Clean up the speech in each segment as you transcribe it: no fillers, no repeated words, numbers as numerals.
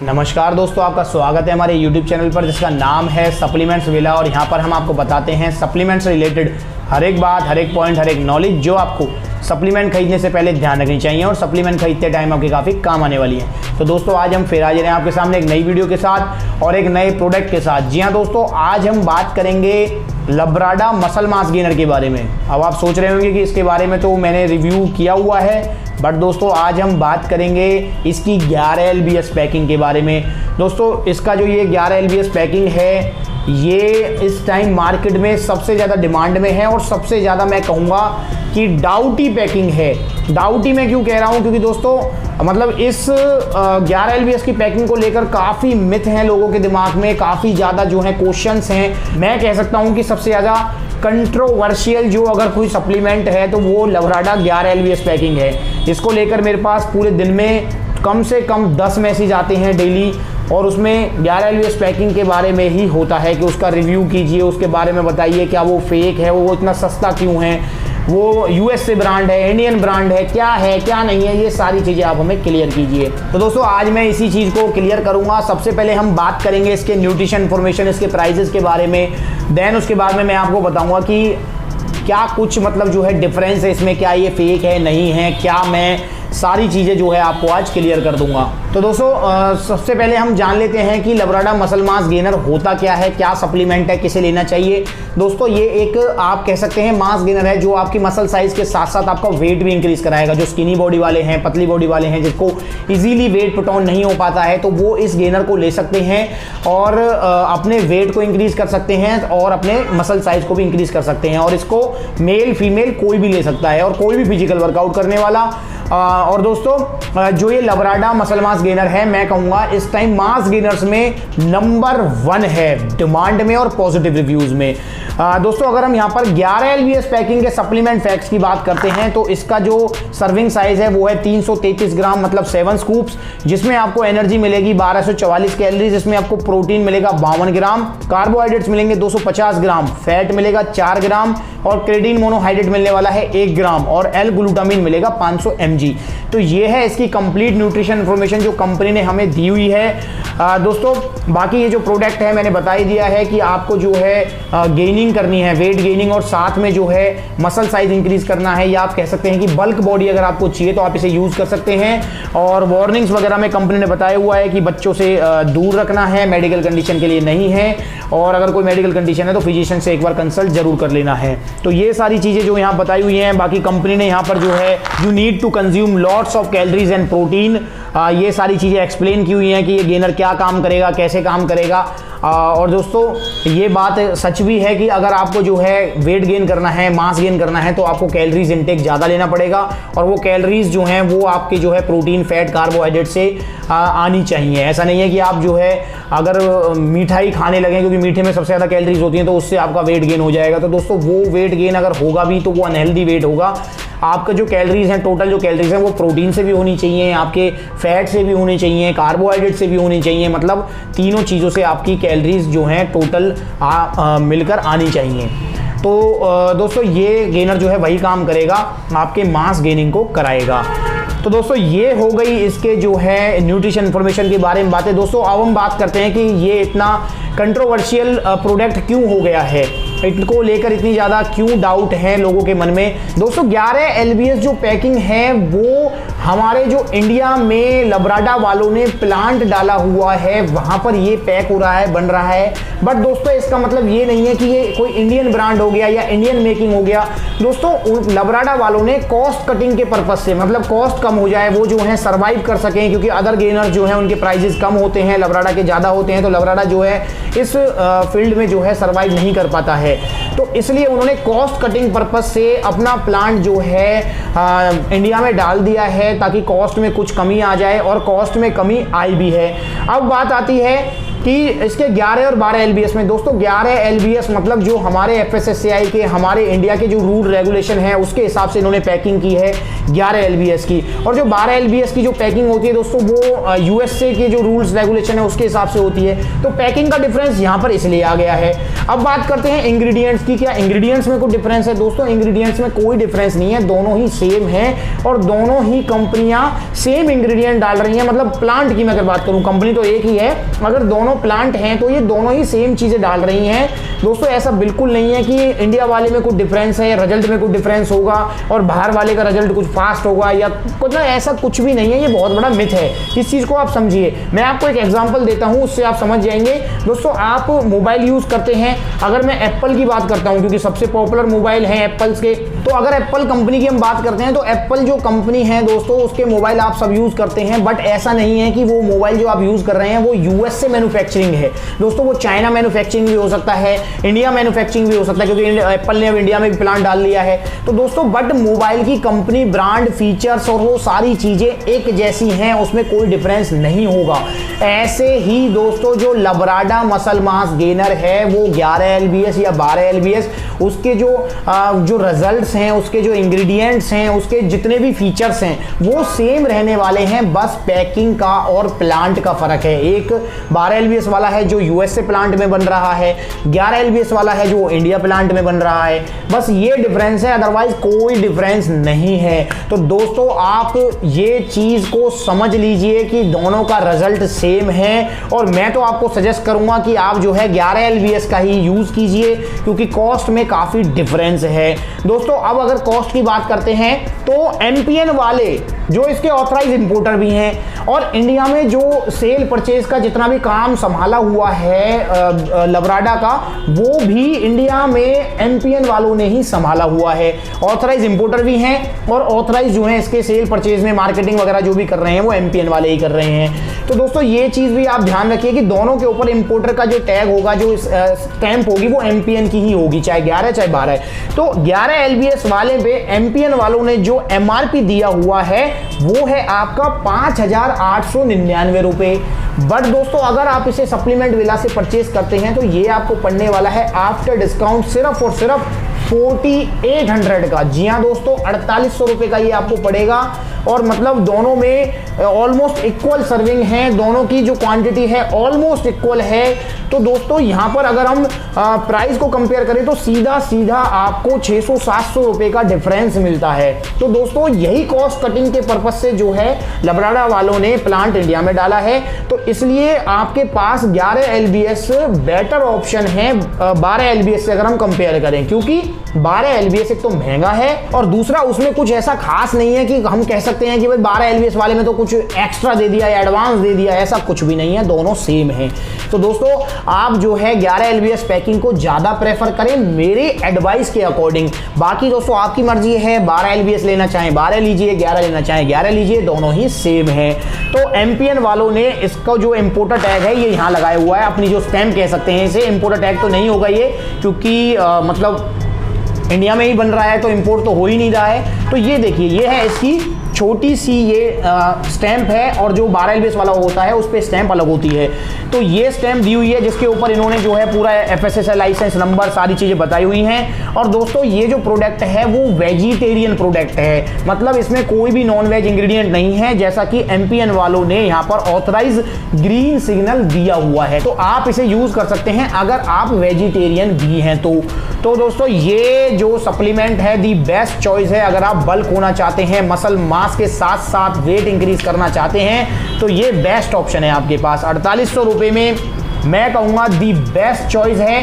नमस्कार दोस्तों, आपका स्वागत है हमारे YouTube चैनल पर जिसका नाम है सप्लीमेंट्स विला। और यहाँ पर हम आपको बताते हैं सप्लीमेंट्स रिलेटेड हर एक बात, हर एक पॉइंट, हर एक नॉलेज जो आपको सप्लीमेंट खरीदने से पहले ध्यान रखनी चाहिए और सप्लीमेंट खरीदते टाइम आपके काफ़ी काम आने वाली है। तो दोस्तों आज हम फिर हाजिर हैं आपके सामने एक नई वीडियो के साथ और एक नए प्रोडक्ट के साथ। जी हाँ दोस्तों, आज हम बात करेंगे लब्राडा मसल मास गेनर के बारे में। अब आप सोच रहे होंगे कि इसके बारे में तो मैंने रिव्यू किया हुआ है, बट दोस्तों आज हम बात करेंगे इसकी 11 LBS पैकिंग के बारे में। दोस्तों इसका जो ये 11 LBS पैकिंग है, ये इस टाइम मार्केट में सबसे ज़्यादा डिमांड में है और सबसे ज़्यादा मैं कहूँगा कि डाउटी पैकिंग है। डाउटी मैं क्यों कह रहा हूँ, क्योंकि दोस्तों मतलब इस 11 LBS की पैकिंग को लेकर काफ़ी मिथ हैं लोगों के दिमाग में, काफ़ी ज़्यादा जो है क्वेश्चंस हैं। मैं कह सकता हूँ कि सबसे ज़्यादा कंट्रोवर्शियल जो अगर कोई सप्लीमेंट है तो वो लब्राडा 11 LBS पैकिंग है। इसको लेकर मेरे पास पूरे दिन में कम से कम 10 मैसेज आते हैं डेली, और उसमें 11 LBS पैकिंग के बारे में ही होता है कि उसका रिव्यू कीजिए, उसके बारे में बताइए क्या वो फेक है, वो इतना सस्ता क्यों है, वो US से ब्रांड है, इंडियन ब्रांड है, क्या नहीं है, ये सारी चीज़ें आप हमें क्लियर कीजिए। तो दोस्तों आज मैं इसी चीज़ को क्लियर करूंगा। सबसे पहले हम बात करेंगे इसके न्यूट्रिशन इन्फॉर्मेशन, इसके प्राइजेस के बारे में। देन उसके बाद में मैं आपको बताऊंगा कि क्या कुछ मतलब जो है डिफरेंस है इसमें, क्या ये फेक है नहीं है, क्या मैं सारी चीज़ें जो है आपको आज क्लियर कर दूंगा। तो दोस्तों सबसे पहले हम जान लेते हैं कि लब्राडा मसल मास गेनर होता क्या है, क्या सप्लीमेंट है, किसे लेना चाहिए। दोस्तों ये एक आप कह सकते हैं मास गेनर है जो आपकी मसल साइज के साथ साथ आपका वेट भी इंक्रीज कराएगा। जो स्किनी बॉडी वाले हैं, पतली बॉडी वाले हैं, जिसको इजीली वेट पुट ऑन नहीं हो पाता है, तो वो इस गेनर को ले सकते हैं और अपने वेट को इंक्रीज कर सकते हैं और अपने मसल साइज को भी इंक्रीज कर सकते हैं। और इसको मेल फीमेल कोई भी ले सकता है और कोई भी फिजिकल वर्कआउट करने वाला। और दोस्तों जो ये लब्राडा मसल मास गेनर है, मैं कहूँगा इस टाइम मास गेनर्स में नंबर 1 है डिमांड में और पॉजिटिव रिव्यूज़ में। दोस्तों अगर हम यहाँ पर 11 LBS पैकिंग के सप्लीमेंट फैक्ट्स की बात करते हैं तो इसका जो सर्विंग साइज है वो है 333 ग्राम, मतलब 7 स्कूप्स, जिसमें आपको एनर्जी मिलेगी 1244 कैलोरीज, जिसमें आपको प्रोटीन मिलेगा 52 ग्राम, कार्बोहाइड्रेट्स मिलेंगे 250 ग्राम, फैट मिलेगा 4 ग्राम और क्रेटीन मोनोहाइड्रेट मिलने वाला है 1 ग्राम और L-ग्लूटामिन मिलेगा 500 mg। तो ये है इसकी कंप्लीट न्यूट्रिशन इंफॉर्मेशन जो कंपनी ने हमें दी हुई है। दोस्तों बाकी ये जो प्रोडक्ट है मैंने बता ही दिया है कि आपको जो है गेनिंग करनी है, वेट गेनिंग, और साथ में जो है मसल साइज इंक्रीज करना है, या आप कह सकते हैं कि बल्क बॉडी अगर आपको चाहिए तो आप इसे यूज कर सकते हैं। और वार्निंग्स वगैरह में कंपनी ने बताया हुआ है कि बच्चों से दूर रखना है, मेडिकल कंडीशन के लिए नहीं है, और अगर कोई मेडिकल कंडीशन है तो फिजिशियन से एक बार कंसल्ट जरूर कर लेना है। तो ये सारी चीज़ें जो यहाँ बताई हुई हैं। बाकी कंपनी ने यहाँ पर जो है you need to consume lots of calories and protein, ये सारी चीज़ें एक्सप्लेन की हुई हैं कि ये गेनर क्या काम करेगा, कैसे काम करेगा। और दोस्तों ये बात सच भी है कि अगर आपको जो है वेट गेन करना है, मास गेन करना है, तो आपको कैलोरीज इंटेक ज़्यादा लेना पड़ेगा, और वो कैलोरीज जो हैं वो आपके जो है प्रोटीन, फैट, कार्बोहाइड्रेट से आनी चाहिए। ऐसा नहीं है कि आप जो है अगर मिठाई खाने लगें, क्योंकि मीठे में सबसे ज़्यादा कैलोरीज होती हैं, तो उससे आपका वेट गेन हो जाएगा। तो दोस्तों वो वेट गेन अगर होगा भी तो वो अनहेल्दी वेट होगा। आपका जो कैलोरीज हैं, टोटल जो कैलोरीज हैं वो प्रोटीन से भी होनी चाहिए, आपके फैट से भी होनी चाहिए, कार्बोहाइड्रेट से भी होनी चाहिए, मतलब तीनों चीज़ों से आपकी कैलोरीज जो हैं टोटल मिलकर आनी चाहिए। तो दोस्तों ये गेनर जो है वही काम करेगा, आपके मास गेनिंग को कराएगा। तो दोस्तों ये हो गई इसके जो है न्यूट्रिशन इन्फॉर्मेशन के बारे में बातें। दोस्तों अब हम बात करते हैं कि ये इतना कंट्रोवर्शियल प्रोडक्ट क्यों हो गया है, इनको लेकर इतनी ज़्यादा क्यों डाउट है लोगों के मन में। दोस्तों 11 LBS जो पैकिंग है वो हमारे जो इंडिया में लब्राडा वालों ने प्लांट डाला हुआ है, वहाँ पर ये पैक हो रहा है, बन रहा है। बट दोस्तों इसका मतलब ये नहीं है कि ये कोई इंडियन ब्रांड हो गया या इंडियन मेकिंग हो गया। दोस्तों लब्राडा वालों ने कॉस्ट कटिंग के पर्पज से, मतलब कॉस्ट कम हो जाए, वो जो है सर्वाइव कर सकें, क्योंकि अदर गेनर जो है उनके प्राइजेस कम होते हैं, लब्राडा के ज़्यादा होते हैं, तो लब्राडा जो है इस फील्ड में जो है सर्वाइव नहीं कर पाता है। तो इसलिए उन्होंने कॉस्ट कटिंग पर्पज से अपना प्लांट जो है इंडिया में डाल दिया है, ताकि कॉस्ट में कुछ कमी आ जाए, और कॉस्ट में कमी आई भी है। अब बात आती है कि इसके 11 और 12 LBS में दोस्तों 11 LBS मतलब जो हमारे FSSAI के हमारे इंडिया के जो रूल रेगुलेशन है उसके हिसाब से इन्होंने पैकिंग की है 11 LBS की, और जो 12 LBS की जो पैकिंग होती है दोस्तों वो USA के जो रूल्स रेगुलेशन है उसके हिसाब से होती है। तो पैकिंग का डिफरेंस यहाँ पर इसलिए आ गया है। अब बात करते हैं इंग्रेडिएंट्स की। क्या इंग्रेडिएंट्स में कोई डिफरेंस है? दोस्तों इंग्रेडिएंट्स में कोई डिफरेंस नहीं है, दोनों ही सेम है और दोनों ही कंपनियां सेम इंग्रेडिएंट डाल रही हैं। मतलब प्लांट की मैं अगर बात करूं, कंपनी तो एक ही है, अगर दोनों प्लांट हैं तो ये दोनों ही सेम चीजें डाल रही हैं। दोस्तों ऐसा बिल्कुल नहीं है कि इंडिया वाले में कुछ डिफरेंस है, रिजल्ट में कुछ डिफरेंस होगा और बाहर वाले का रिजल्ट कुछ फास्ट होगा या कुछ, ऐसा कुछ भी नहीं है। ये बहुत बड़ा मिथ है, इस चीज को आप समझिए। मैं आपको एक एग्जांपल देता हूं, उससे आप समझ जाएंगे। दोस्तों आप मोबाइल यूज करते हैं, अगर मैं एप्पल की बात करता हूं क्योंकि सबसे पॉपुलर मोबाइल है एप्पल्स के, तो अगर एप्पल कंपनी की हम बात करते हैं तो एप्पल जो कंपनी है दोस्तों उसके मोबाइल आप सब यूज करते हैं, बट ऐसा नहीं है कि वो मोबाइल जो आप यूज कर रहे हैं वो यूएस से मैन्युफैक्चरिंग है। दोस्तों वो चाइना मैन्युफैक्चरिंग भी हो सकता है, इंडिया मैन्युफैक्चरिंग भी हो सकता है क्योंकि एप्पल ने अब इंडिया में भी प्लांट डाल लिया है। तो दोस्तों बट मोबाइल की कंपनी, ब्रांड, फीचर्स और वो सारी चीजें एक जैसी हैं, उसमें कोई डिफरेंस नहीं होगा। ऐसे ही दोस्तों जो लब्राडा मसल मास गेनर है वो 11 LBS या 12 LBS, उसके जो रिजल्ट्स हैं, उसके जो इंग्रेडिएंट्स हैं, उसके जितने भी फीचर्स हैं वो सेम रहने वाले हैं, बस पैकिंग का और प्लांट का फर्क है। एक 12 LBS वाला है जो यूएसए प्लांट में बन रहा है, 11 LBS वाला है जो इंडिया प्लांट में बन रहा है, बस ये डिफरेंस है, अदरवाइज कोई डिफरेंस नहीं है। तो दोस्तों आप ये चीज को समझ लीजिए कि दोनों का रिजल्ट सेम है और मैं तो आपको सजेस्ट करूंगा कि आप जो है 11 LBS का ही यूज कीजिए क्योंकि कॉस्ट में काफी डिफरेंस है। दोस्तों अब अगर कॉस्ट की बात करते हैं तो MPN वाले जो इसके ऑथराइज इंपोर्टर भी हैं और इंडिया में जो सेल परचेज का जितना भी काम संभाला हुआ है लब्राडा का, वो भी इंडिया में MPN वालों ने ही संभाला हुआ है। ऑथराइज इंपोर्टर भी हैं और ऑथराइज जो है इसके सेल परचेज में मार्केटिंग वगैरह जो भी कर रहे हैं वो MPN वाले ही कर रहे हैं। तो दोस्तों ये चीज भी आप ध्यान रखिए कि दोनों के ऊपर इंपोर्टर का जो टैग होगा, जो स्टैंप होगी वो MPN की ही होगी, चाहे 11 चाहे 12। तो 11 LBS वाले पे MPN वालों ने जो MRP दिया हुआ है वो है आपका 5,899 रुपए। बट दोस्तों अगर आप इसे सप्लीमेंट विला से परचेज करते हैं तो ये आपको पड़ने वाला है आफ्टर डिस्काउंट सिर्फ और सिर्फ 4800 का। जी हाँ दोस्तों 4800 रुपए का ये आपको पड़ेगा और मतलब दोनों में ऑलमोस्ट इक्वल सर्विंग है, दोनों की जो क्वांटिटी है ऑलमोस्ट इक्वल है। तो दोस्तों यहाँ पर अगर हम प्राइस को कंपेयर करें तो सीधा सीधा आपको 600-700 रुपए का डिफरेंस मिलता है। तो दोस्तों यही कॉस्ट कटिंग के पर्पज से जो है लब्राडा वालों ने प्लांट इंडिया में डाला है, तो इसलिए आपके पास 11 LBS बेटर ऑप्शन है 12 LBS से अगर हम कंपेयर करें, क्योंकि 12 LBS एक तो महंगा है और दूसरा उसमें कुछ ऐसा खास नहीं है कि हम कह सकते हैं कि भाई 12 LBS वाले में तो कुछ एक्स्ट्रा दे दिया या एडवांस दे दिया, ऐसा कुछ भी नहीं है, दोनों सेम है। तो दोस्तों आप जो है 11 LBS पैकिंग को ज्यादा प्रेफर करें मेरे एडवाइस के अकॉर्डिंग। बाकी दोस्तों आपकी मर्जी है, 12 LBS लेना चाहें 12 लीजिए, 11 लेना चाहें 11 लीजिए, दोनों ही सेम है। तो MPN वालों ने इसका जो इंपोर्टर टैग है ये यहाँ लगाया हुआ है, अपनी जो स्टैम्प कह सकते हैं इसे, इंपोर्टर टैग तो नहीं होगा ये क्योंकि मतलब इंडिया में ही बन रहा है तो इंपोर्ट तो हो ही नहीं रहा है। तो ये देखिए ये है इसकी छोटी सी ये स्टैंप है और जो 12 LBS वाला होता है उस पर स्टैंप अलग होती है। तो ये स्टैंप दी हुई है जिसके ऊपर इन्होंने जो है पूरा FSSAI लाइसेंस नंबर सारी चीज़ें बताई हुई हैं। और दोस्तों ये जो प्रोडक्ट है वो वेजिटेरियन प्रोडक्ट है, मतलब इसमें कोई भी नॉन वेज इंग्रेडिएंट नहीं है, जैसा कि MPN वालों ने यहाँ पर ऑथराइज ग्रीन सिग्नल दिया हुआ है। तो आप इसे यूज कर सकते हैं अगर आप वेजिटेरियन भी हैं तो दोस्तों ये जो सप्लीमेंट है दी बेस्ट चॉइस है अगर आप बल्क होना चाहते हैं, मसल मास के साथ साथ वेट इंक्रीज करना चाहते हैं, तो ये बेस्ट ऑप्शन है आपके पास। 4800 रुपए में मैं कहूँगा दी बेस्ट चॉइस है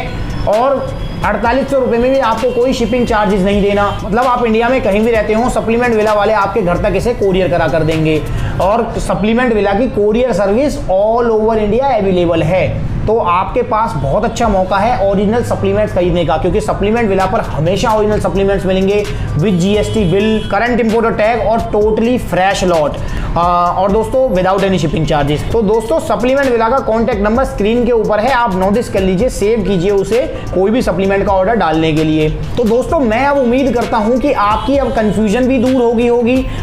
और 4800 रुपए में भी आपको कोई शिपिंग चार्जेस नहीं देना, मतलब आप इंडिया में कहीं भी रहते हो सप्लीमेंट विला वाले आपके घर तक इसे कोरियर करा कर देंगे और सप्लीमेंट विला की courier service all over India available है। तो आपके पास बहुत अच्छा मौका है ओरिजिनल सप्लीमेंट्स खरीदने का, क्योंकि सप्लीमेंट विला पर हमेशा ओरिजिनल सप्लीमेंट्स मिलेंगे with GST bill, current importer tag और टोटली फ्रेश लॉट और दोस्तों विदाउट एनी शिपिंग चार्जेस। तो दोस्तों सप्लीमेंट विला का कॉन्टैक्ट नंबर स्क्रीन के ऊपर है, आप नोटिस कर लीजिए, सेव कीजिए उसे कोई भी सप्लीमेंट का ऑर्डर डालने के लिए। तो दोस्तों मैं अब उम्मीद करता हूं कि आपकी अब कंफ्यूजन भी दूर होगी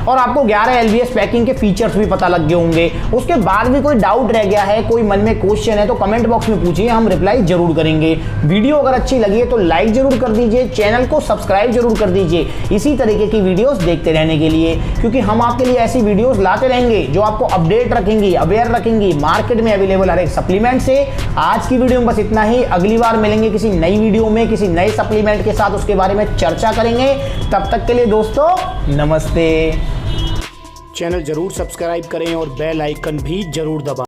और आपको 11 LBS पैकिंग के फीचर्स भी पता लग गए होंगे। उसके बाद भी कोई डाउट रह गया है, कोई मन में क्वेश्चन है तो कमेंट कमेंट बॉक्स में पूछिए, हम रिप्लाई जरूर करेंगे। वीडियो अगर अच्छी लगी है तो लाइक जरूर कर दीजिए, चैनल को सब्सक्राइब जरूर कर दीजिए इसी तरीके की वीडियोस देखते रहने के लिए, क्योंकि हम आपके लिए ऐसी वीडियोस लाते रहेंगे जो आपको अपडेट रखेंगी, अवेयर रखेंगी मार्केट में अवेलेबल हर एक सप्लीमेंट से। आज की वीडियो में बस इतना ही, अगली बार मिलेंगे किसी नई वीडियो में किसी नए सप्लीमेंट के साथ, उसके बारे में चर्चा करेंगे। तब तक के लिए दोस्तों नमस्ते। चैनल जरूर सब्सक्राइब करें और बेल आइकन भी जरूर दबाएं।